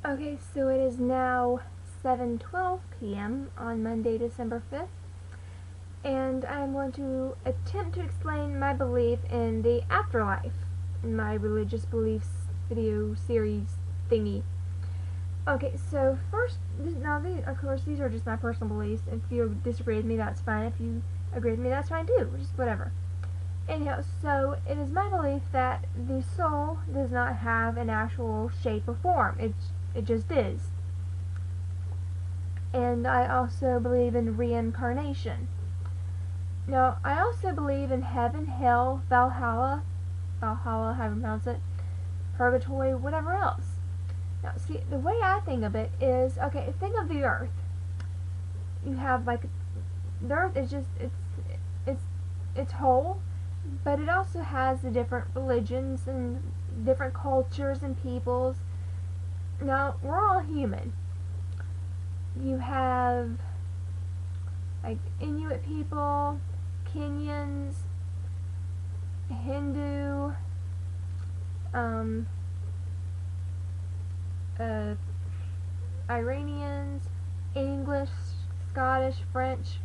Okay, so it is now 7:12 p.m. on Monday, December 5th, and I'm going to attempt to explain my belief in the afterlife, in my religious beliefs video series thingy. Okay, so first, of course, these are just my personal beliefs. If you disagree with me, that's fine. If you agree with me, that's fine too. Just whatever. Anyhow, so it is my belief that the soul does not have an actual shape or form. It just is. And I also believe in reincarnation. Now, I also believe in heaven, hell, Valhalla, however you pronounce it, purgatory, whatever else. Now, see, the way I think of it is, okay, think of the earth. You have, like, the earth is just, it's whole, but it also has the different religions and different cultures and peoples. Now, we're all human. You have, like, Inuit people, Kenyans, Hindu, Iranians, English, Scottish, French,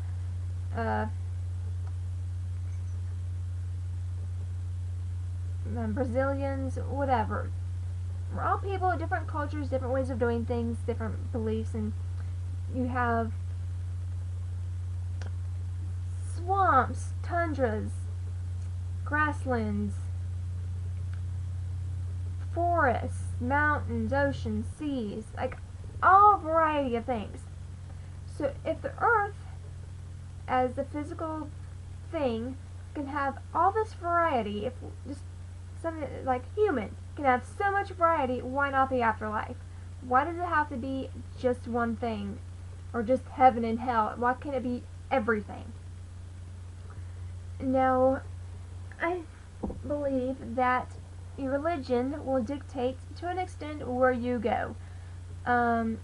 Brazilians, whatever. We're all people with different cultures, different ways of doing things, different beliefs, and you have swamps, tundras, grasslands, forests, mountains, oceans, seas, like all variety of things. So if the earth, as the physical thing, can have all this variety, if just something like human can have so much variety, why not the afterlife? Why does it have to be just one thing? Or just heaven and hell? Why can't it be everything? Now, I believe that your religion will dictate to an extent where you go. I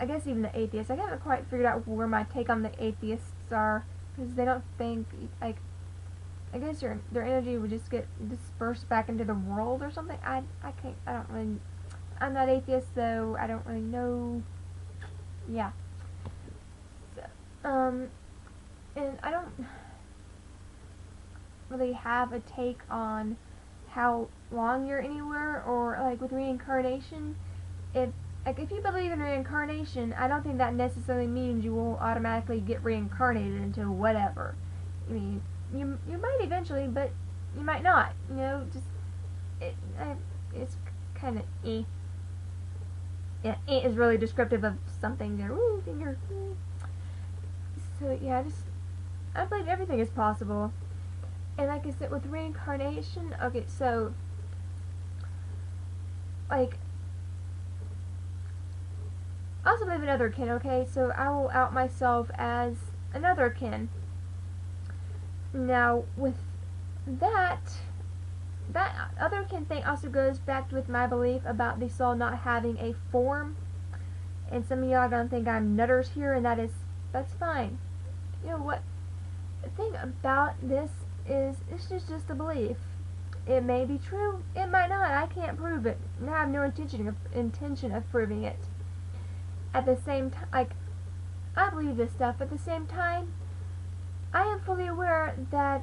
guess even the atheists. I haven't quite figured out where my take on the atheists are, because they don't think, like, I guess their energy would just get dispersed back into the world or something. I don't really, I'm not atheist, so I don't really know. Yeah. So, and I don't really have a take on how long you're anywhere, or like with reincarnation. If you believe in reincarnation, I don't think that necessarily means you will automatically get reincarnated into whatever. I mean, you might eventually, but you might not. You know, just it's kind of eh. Yeah, eh is really descriptive of something there. Ooh, finger. So yeah, I believe everything is possible. And like I said, with reincarnation, okay, so like I also believe in otherkin, okay? So I will out myself as anotherkin. Now, with that otherkin thing also goes back with my belief about the soul not having a form. And some of y'all are gonna think I'm nutters here, and that's fine. You know what? The thing about this is, it's just a belief. It may be true, it might not. I can't prove it, and I have no intention of proving it. At the same time, like, I believe this stuff, but at the same time, I am fully aware that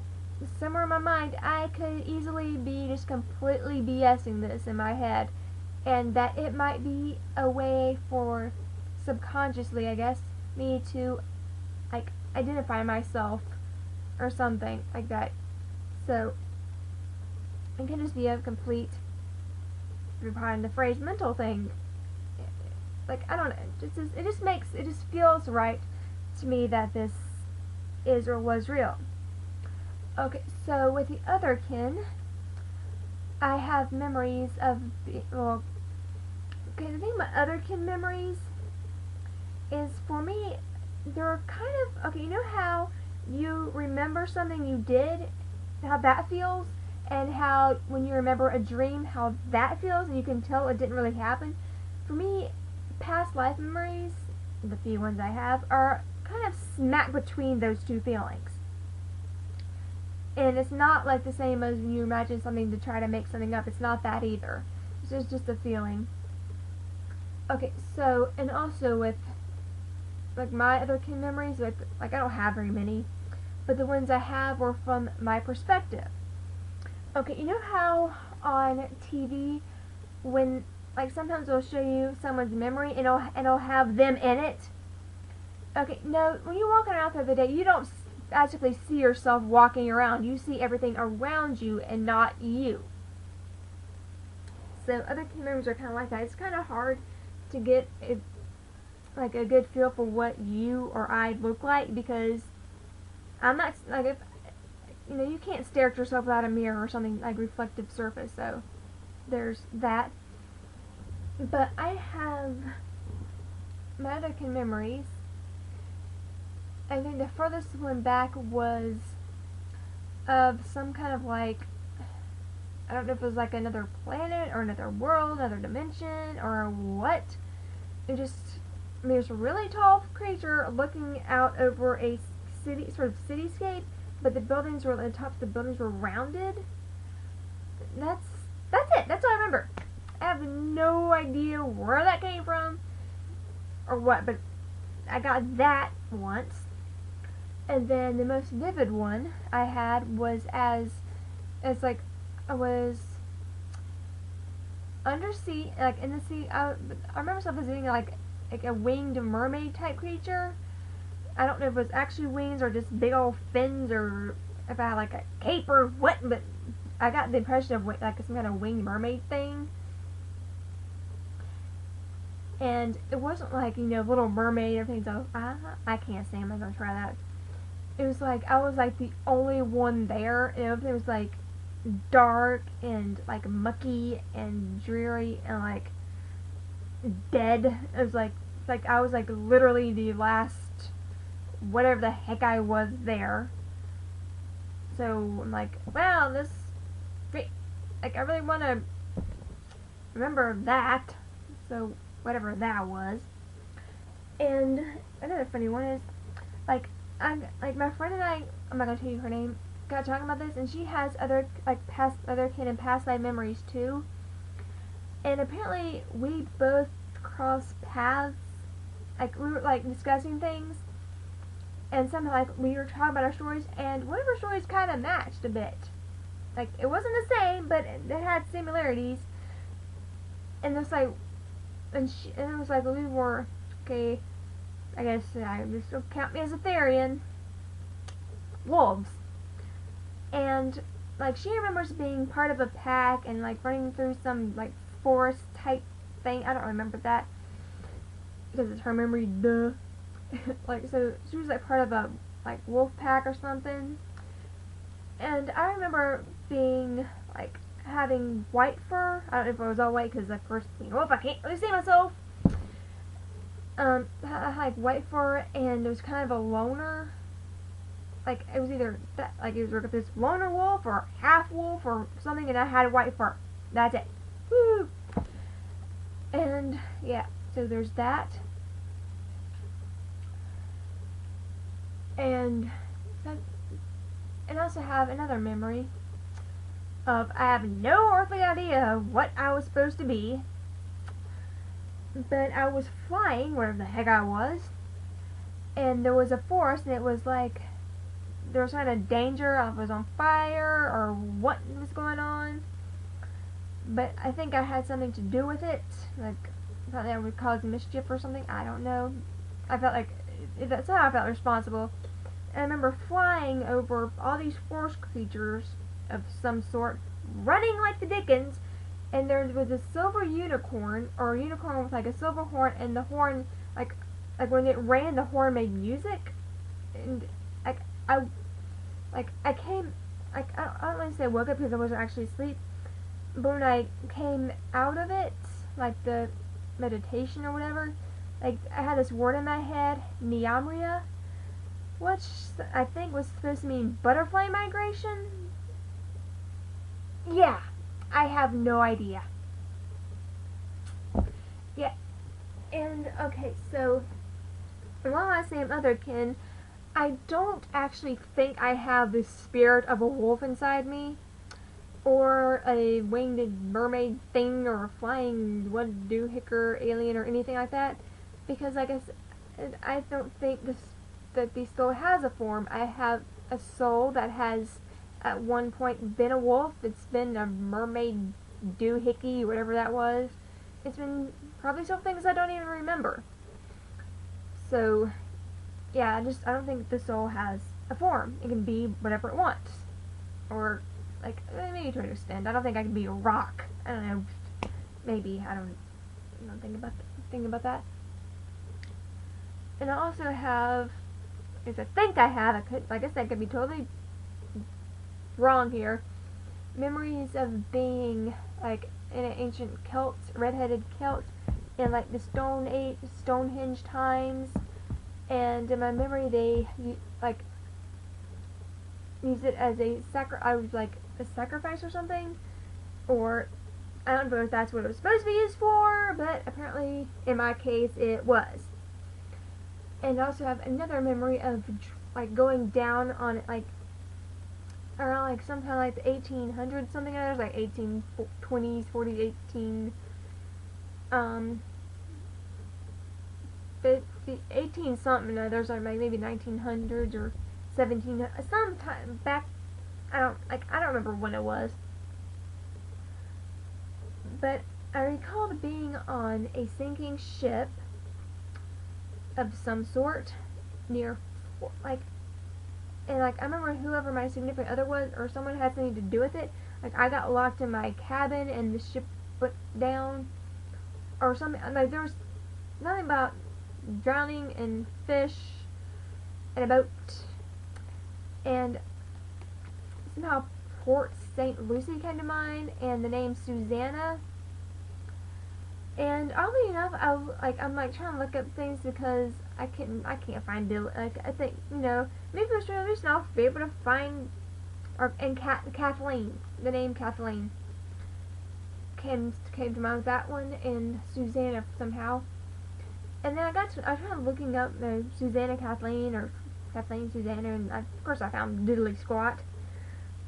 somewhere in my mind, I could easily be just completely BSing this in my head, and that it might be a way for, subconsciously, I guess, me to, like, identify myself, or something like that. So, it can just be a complete, behind the phrase, mental thing. Like, I don't know, it just feels right to me that this is or was real. Okay, so with the otherkin, I have memories of, well, okay, the thing about otherkin memories is, for me, they're kind of, okay, you know how you remember something you did, how that feels, and how when you remember a dream, how that feels, and you can tell it didn't really happen? For me, past life memories, the few ones I have, are kind of smack between those two feelings. And it's not like the same as when you imagine something to try to make something up. It's not that either. It's just a feeling. Okay, so, and also with, like, my other kin memories, like I don't have very many, but the ones I have were from my perspective. Okay, you know how on TV, when, like, sometimes they'll show you someone's memory and it'll have them in it? Okay, no, when you're walking around through the day, you don't actually see yourself walking around. You see everything around you and not you. So other kin memories are kind of like that. It's kind of hard to get like a good feel for what you or I look like, because I'm not, like, if you know, you can't stare at yourself without a mirror or something like reflective surface. So there's that. But I have my other kin memories. I think the furthest one back was of some kind of, like, I don't know if it was like another planet or another world, another dimension, or what. It just, I mean, it was a really tall creature looking out over a city, sort of cityscape, but the buildings were, the tops of the buildings were rounded. That's it. That's all I remember. I have no idea where that came from or what, but I got that once. And then the most vivid one I had was as like I was undersea, like in the sea. I remember myself as being like a winged mermaid type creature. I don't know if it was actually wings or just big old fins, or if I had like a cape or what, but I got the impression of like some kind of winged mermaid thing. And it wasn't like, you know, Little Mermaid, everything's so, I can't say I'm not gonna try that. It was like I was like the only one there, and everything was like dark and like mucky and dreary and like dead. It was like I was like literally the last whatever the heck I was there. So I'm like, wow, this great. Like I really want to remember that. So whatever that was. And another funny one is like my friend and I'm not gonna tell you her name, got talking about this, and she has other other kid and past life memories too. And apparently we both crossed paths. Like we were like discussing things, and somehow like we were talking about our stories, and one of our stories kind of matched a bit. Like it wasn't the same, but it had similarities. And it's like, and it was like we were okay. I guess I just don't count me as a Therian. Wolves. And like she remembers being part of a pack and like running through some like forest type thing. I don't remember that because it's her memory. Duh. Like so she was like part of a like wolf pack or something. And I remember being like having white fur. I don't know if I was all white because of course, you know, if I can't really see myself. I had like white fur, and it was kind of a loner. Like it was either that, like it was like this loner wolf or half wolf or something, and I had white fur. That's it. Woo! And yeah, so there's that. And I also have another memory of I have no earthly idea of what I was supposed to be. But I was flying, wherever the heck I was, and there was a forest, and it was like there was kind of danger. I was on fire or what was going on. But I think I had something to do with it. Like I thought that would cause mischief or something. I don't know. I felt like that's how I felt responsible. And I remember flying over all these forest creatures of some sort, running like the dickens. And there was a silver unicorn, or a unicorn with like a silver horn, and the horn, like when it ran, the horn made music. And I came, like I don't want to say woke up because I wasn't actually asleep, but when I came out of it, like the meditation or whatever, like I had this word in my head, Niamria, which I think was supposed to mean butterfly migration. Yeah. I have no idea. Yeah. And, okay, so, while I say I'm otherkin, I don't actually think I have the spirit of a wolf inside me. or a winged mermaid thing or a flying one doohickey alien or anything like that, because like I said, I don't think that the soul has a form. I have a soul that has at one point been a wolf. It's been a mermaid doohickey, whatever that was. It's been probably some things I don't even remember. So yeah, I don't think the soul has a form. It can be whatever it wants, or like maybe to an extent. I don't think I can be a rock. I don't know. Maybe I don't think about that. And I also have, if I think I have, like I said, I could be totally wrong here. Memories of being like in an ancient Celts, redheaded Celts, in like the Stonehenge times. And in my memory, they like use it as a sacrifice or something, or I don't know if that's what it was supposed to be used for, but apparently in my case it was. And I also have another memory of like going down on it, like around like sometime like the 1800s, something like that, like 1820s, 40s, 18 something others, or maybe 1900s or 1700s, sometime back. I don't remember when it was, but I recalled being on a sinking ship of some sort near and I remember whoever my significant other was, or someone had something to do with it. Like I got locked in my cabin and the ship went down or something. Like there was nothing about drowning and fish and a boat, and somehow Port St. Lucie came to mind, and the name Susanna. And oddly enough, I'm like trying to look up things because I can't find it. Like I think maybe for some reason I'll be able to find, Kathleen, the name Kathleen came to mind with that one, and Susanna somehow. And then I tried looking up Susanna Kathleen or Kathleen Susanna, and of course I found diddly squat.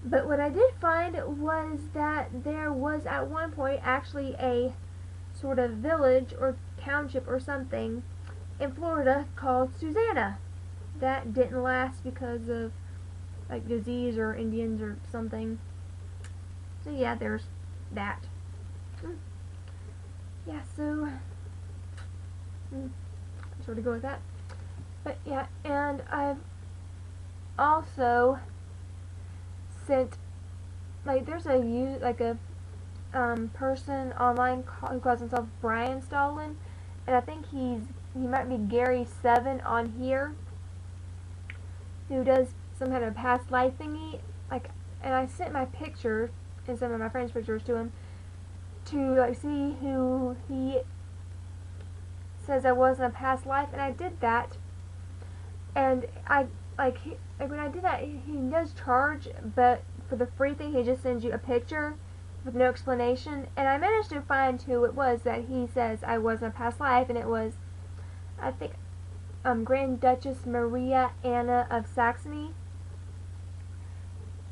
But what I did find was that there was at one point actually a sort of village or township or something in Florida called Susanna. That didn't last because of like disease or Indians or something. So yeah, there's that. Yeah, so sort of go with that. But yeah, and I've also sent, like, there's a person online who calls himself Brian Stalin, and I think he might be Gary7 on here, who does some kind of past life thingy. Like, and I sent my picture and some of my friends' pictures to him to like see who he says I was in a past life, and I did that. And when I did that, he does charge, but for the free thing, he just sends you a picture with no explanation. And I managed to find who it was that he says I was in a past life, and it was, I think, Grand Duchess Maria Anna of Saxony.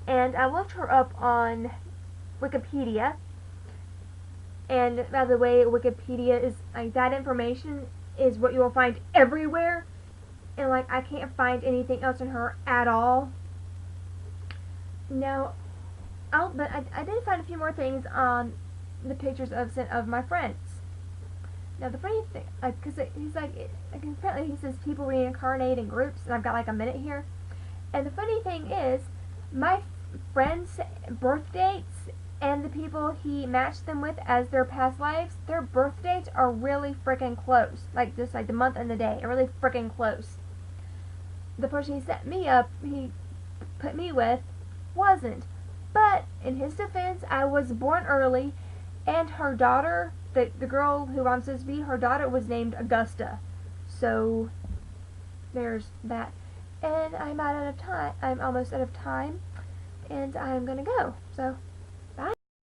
And I looked her up on Wikipedia. And by the way, Wikipedia is like, that information is what you will find everywhere. And like, I can't find anything else on her at all. Now, but I did find a few more things on the pictures of my friends. Now the funny thing, because he's like, apparently he says people reincarnate in groups, and I've got like a minute here. And the funny thing is, my friends' birth dates and the people he matched them with as their past lives, their birth dates are really freaking close. Like just like the month and the day are really freaking close. The person he put me with wasn't. But in his defense, I was born early, and her daughter, the girl who I'm supposed to be, her daughter was named Augusta. So there's that. And I'm almost out of time, and I'm gonna go. So